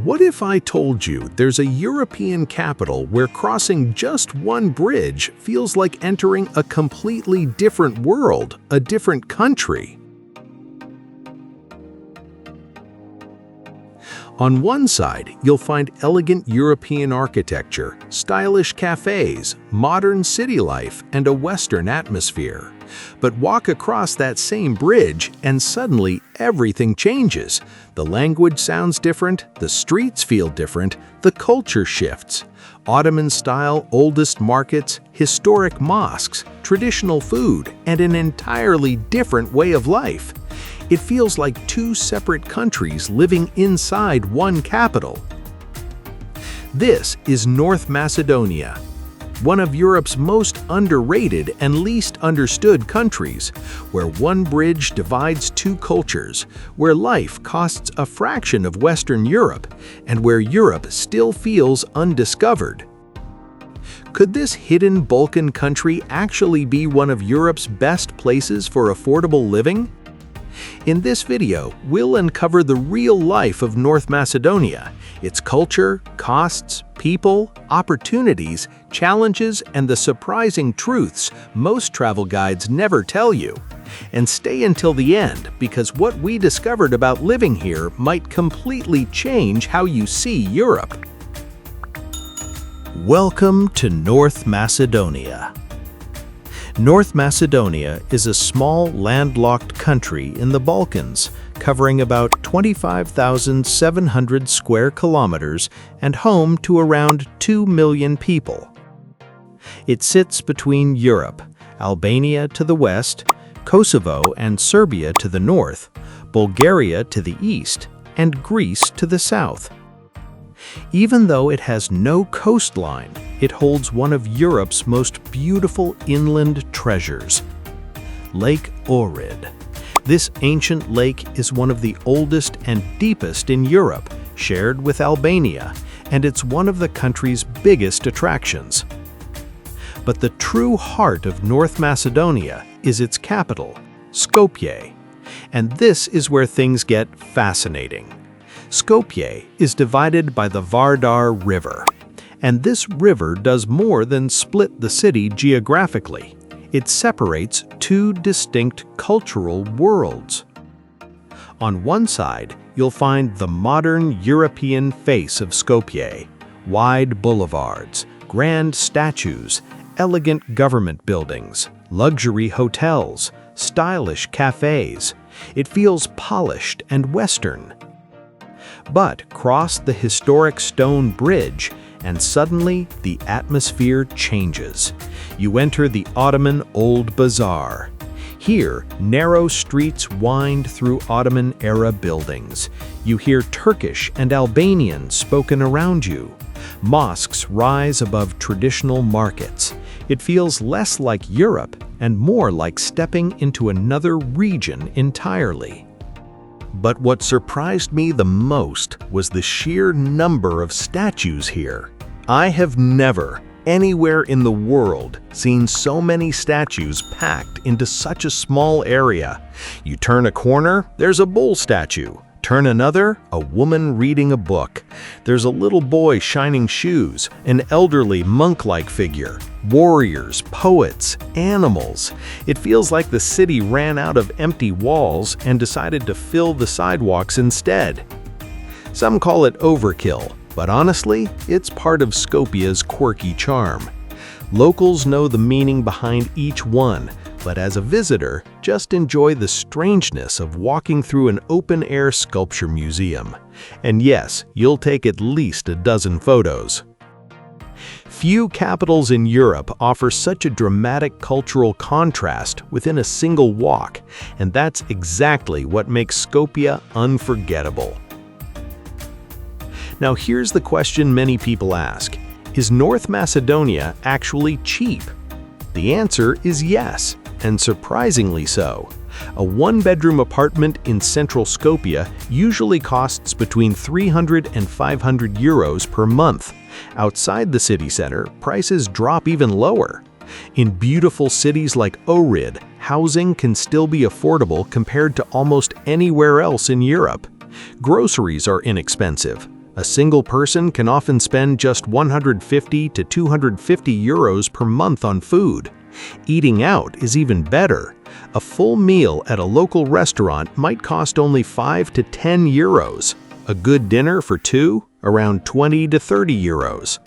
What if I told you there's a European capital where crossing just one bridge feels like entering a completely different world, a different country? On one side, you'll find elegant European architecture, stylish cafes, modern city life, and a Western atmosphere. But walk across that same bridge and suddenly everything changes. The language sounds different, the streets feel different, the culture shifts. Ottoman-style oldest markets, historic mosques, traditional food, and an entirely different way of life. It feels like two separate countries living inside one capital. This is North Macedonia, one of Europe's most underrated and least understood countries, where one bridge divides two cultures, where life costs a fraction of Western Europe, and where Europe still feels undiscovered. Could this hidden Balkan country actually be one of Europe's best places for affordable living? In this video, we'll uncover the real life of North Macedonia, its culture, costs, people, opportunities, challenges, and the surprising truths most travel guides never tell you. And stay until the end, because what we discovered about living here might completely change how you see Europe. Welcome to North Macedonia. North Macedonia is a small landlocked country in the Balkans, covering about 25,700 square kilometers and home to around 2 million people. It sits between Europe, Albania to the west, Kosovo and Serbia to the north, Bulgaria to the east, and Greece to the south. Even though it has no coastline, it holds one of Europe's most beautiful inland treasures, Lake Ohrid. This ancient lake is one of the oldest and deepest in Europe, shared with Albania, and it's one of the country's biggest attractions. But the true heart of North Macedonia is its capital, Skopje. And this is where things get fascinating. Skopje is divided by the Vardar River, and this river does more than split the city geographically. It separates two distinct cultural worlds. On one side, you'll find the modern European face of Skopje, wide boulevards, grand statues, elegant government buildings, luxury hotels, stylish cafes. It feels polished and Western. But cross the historic Stone Bridge, and suddenly the atmosphere changes. You enter the Ottoman Old Bazaar. Here, narrow streets wind through Ottoman-era buildings. You hear Turkish and Albanian spoken around you. Mosques rise above traditional markets. It feels less like Europe and more like stepping into another region entirely. But what surprised me the most was the sheer number of statues here. I have never, anywhere in the world, seen so many statues packed into such a small area. You turn a corner, there's a bull statue. Turn another, a woman reading a book. There's a little boy shining shoes, an elderly monk-like figure, warriors, poets, animals. It feels like the city ran out of empty walls and decided to fill the sidewalks instead. Some call it overkill, but honestly, it's part of Skopje's quirky charm. Locals know the meaning behind each one, but as a visitor, just enjoy the strangeness of walking through an open-air sculpture museum. And yes, you'll take at least a dozen photos. Few capitals in Europe offer such a dramatic cultural contrast within a single walk, and that's exactly what makes Skopje unforgettable. Now here's the question many people ask: is North Macedonia actually cheap? The answer is yes, and surprisingly so. A one-bedroom apartment in central Skopje usually costs between 300 and 500 euros per month. Outside the city center, prices drop even lower. In beautiful cities like Ohrid, housing can still be affordable compared to almost anywhere else in Europe. Groceries are inexpensive. A single person can often spend just 150 to 250 euros per month on food. Eating out is even better. A full meal at a local restaurant might cost only 5 to 10 euros. A good dinner for two, around 20 to 30 euros.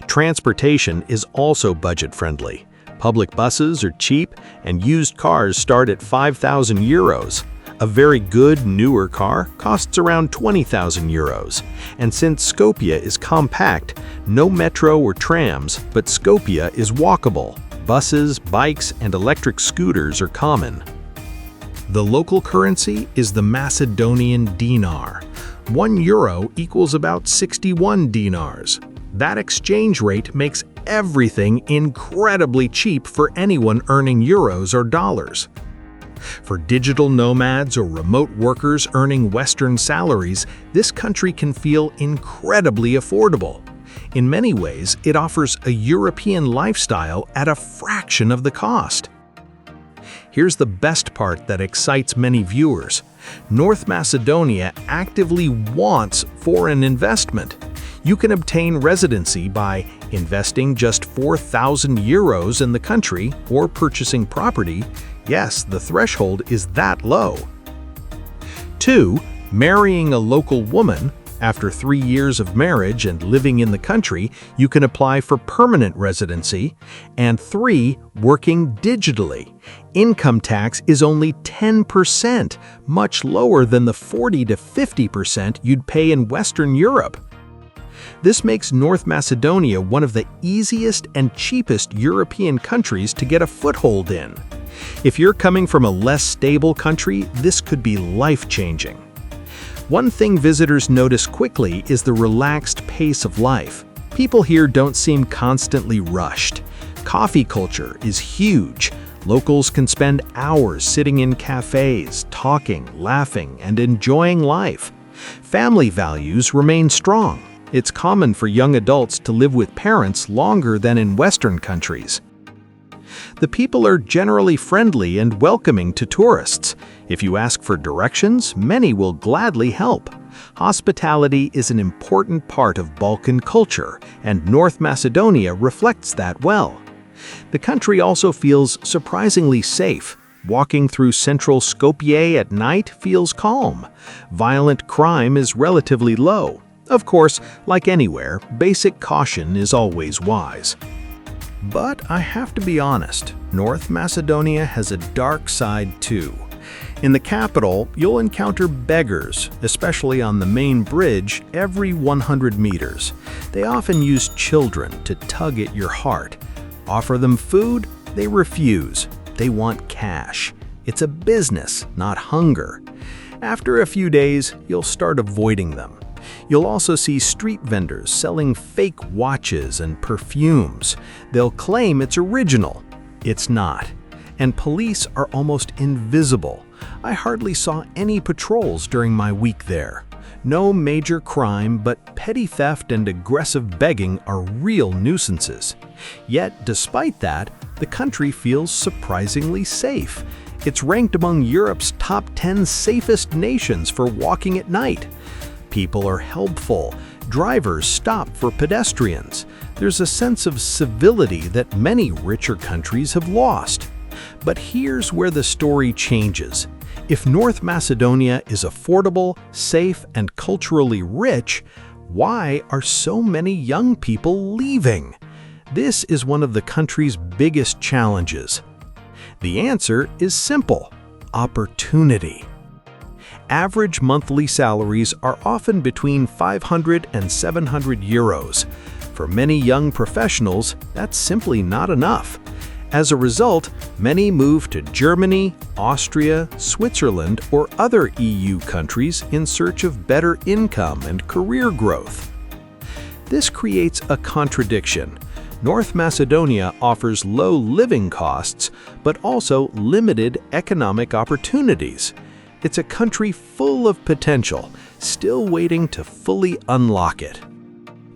Transportation is also budget-friendly. Public buses are cheap, and used cars start at 5,000 euros. A very good, newer car costs around 20,000 euros. And since Skopje is compact, no metro or trams, but Skopje is walkable. Buses, bikes, and electric scooters are common. The local currency is the Macedonian dinar. 1 euro equals about 61 dinars. That exchange rate makes everything incredibly cheap for anyone earning euros or dollars. For digital nomads or remote workers earning Western salaries, this country can feel incredibly affordable. In many ways, it offers a European lifestyle at a fraction of the cost. Here's the best part that excites many viewers. North Macedonia actively wants foreign investment. You can obtain residency by investing just 4,000 euros in the country or purchasing property. Yes, the threshold is that low. 2. Marrying a local woman. After 3 years of marriage and living in the country, you can apply for permanent residency. And 3. Working digitally. Income tax is only 10%, much lower than the 40 to 50% you'd pay in Western Europe. This makes North Macedonia one of the easiest and cheapest European countries to get a foothold in. If you're coming from a less stable country, this could be life-changing. One thing visitors notice quickly is the relaxed pace of life. People here don't seem constantly rushed. Coffee culture is huge. Locals can spend hours sitting in cafes, talking, laughing, and enjoying life. Family values remain strong. It's common for young adults to live with parents longer than in Western countries. The people are generally friendly and welcoming to tourists. If you ask for directions, many will gladly help. Hospitality is an important part of Balkan culture, and North Macedonia reflects that well. The country also feels surprisingly safe. Walking through central Skopje at night feels calm. Violent crime is relatively low. Of course, like anywhere, basic caution is always wise. But I have to be honest, North Macedonia has a dark side too. In the capital, you'll encounter beggars, especially on the main bridge, every 100 meters. They often use children to tug at your heart. Offer them food, they refuse. They want cash. It's a business, not hunger. After a few days, you'll start avoiding them. You'll also see street vendors selling fake watches and perfumes. They'll claim it's original. It's not. And police are almost invisible. I hardly saw any patrols during my week there. No major crime, but petty theft and aggressive begging are real nuisances. Yet, despite that, the country feels surprisingly safe. It's ranked among Europe's top 10 safest nations for walking at night. People are helpful. Drivers stop for pedestrians. There's a sense of civility that many richer countries have lost. But here's where the story changes. If North Macedonia is affordable, safe, and culturally rich, why are so many young people leaving? This is one of the country's biggest challenges. The answer is simple: opportunity. Average monthly salaries are often between 500 and 700 euros. For many young professionals, that's simply not enough. As a result, many move to Germany, Austria, Switzerland, or other EU countries in search of better income and career growth. This creates a contradiction. North Macedonia offers low living costs, but also limited economic opportunities. It's a country full of potential, still waiting to fully unlock it.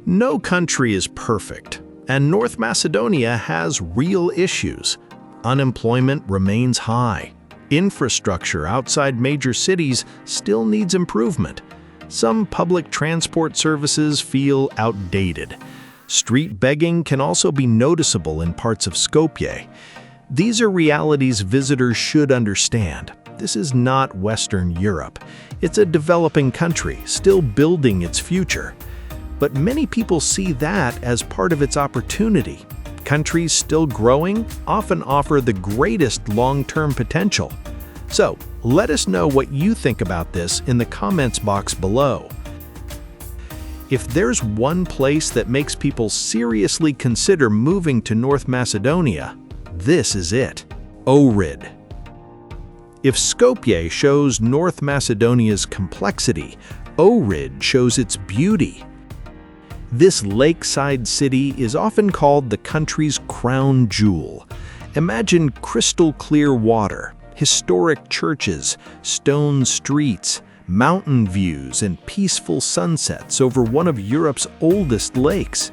No country is perfect, and North Macedonia has real issues. Unemployment remains high. Infrastructure outside major cities still needs improvement. Some public transport services feel outdated. Street begging can also be noticeable in parts of Skopje. These are realities visitors should understand. This is not Western Europe. It's a developing country, still building its future. But many people see that as part of its opportunity. Countries still growing often offer the greatest long-term potential. So, let us know what you think about this in the comments box below. If there's one place that makes people seriously consider moving to North Macedonia, this is it: Ohrid. If Skopje shows North Macedonia's complexity, Ohrid shows its beauty. This lakeside city is often called the country's crown jewel. Imagine crystal-clear water, historic churches, stone streets, mountain views, and peaceful sunsets over one of Europe's oldest lakes.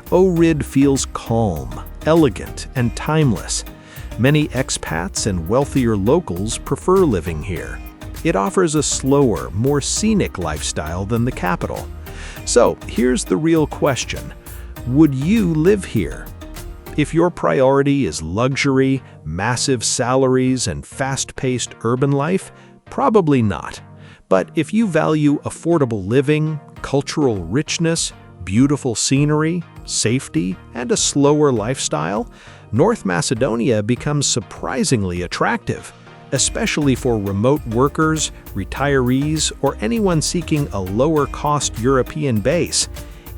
Ohrid feels calm, elegant, and timeless. Many expats and wealthier locals prefer living here. It offers a slower, more scenic lifestyle than the capital. So, here's the real question: would you live here? If your priority is luxury, massive salaries, and fast-paced urban life, probably not. But if you value affordable living, cultural richness, beautiful scenery, safety, and a slower lifestyle, North Macedonia becomes surprisingly attractive, especially for remote workers, retirees, or anyone seeking a lower-cost European base.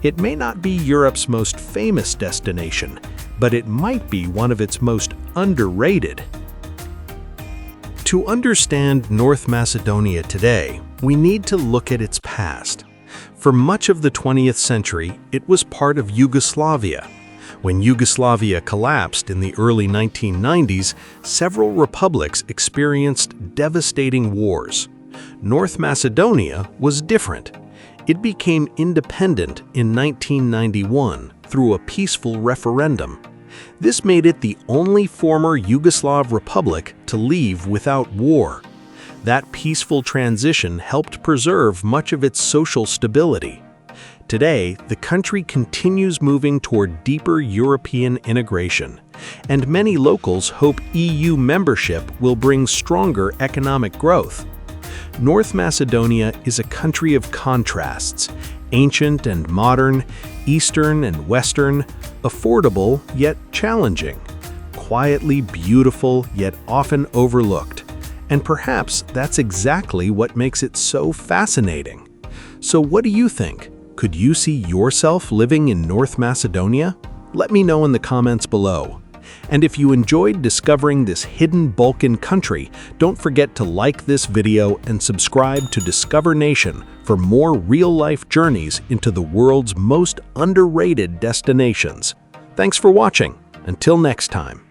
It may not be Europe's most famous destination, but it might be one of its most underrated. To understand North Macedonia today, we need to look at its past. For much of the 20th century, it was part of Yugoslavia. When Yugoslavia collapsed in the early 1990s, several republics experienced devastating wars. North Macedonia was different. It became independent in 1991 through a peaceful referendum. This made it the only former Yugoslav republic to leave without war. That peaceful transition helped preserve much of its social stability. Today, the country continues moving toward deeper European integration, and many locals hope EU membership will bring stronger economic growth. North Macedonia is a country of contrasts: ancient and modern, Eastern and Western, affordable yet challenging, quietly beautiful yet often overlooked. And perhaps that's exactly what makes it so fascinating. So what do you think? Could you see yourself living in North Macedonia? Let me know in the comments below. And if you enjoyed discovering this hidden Balkan country, don't forget to like this video and subscribe to Discover Nation for more real-life journeys into the world's most underrated destinations. Thanks for watching. Until next time.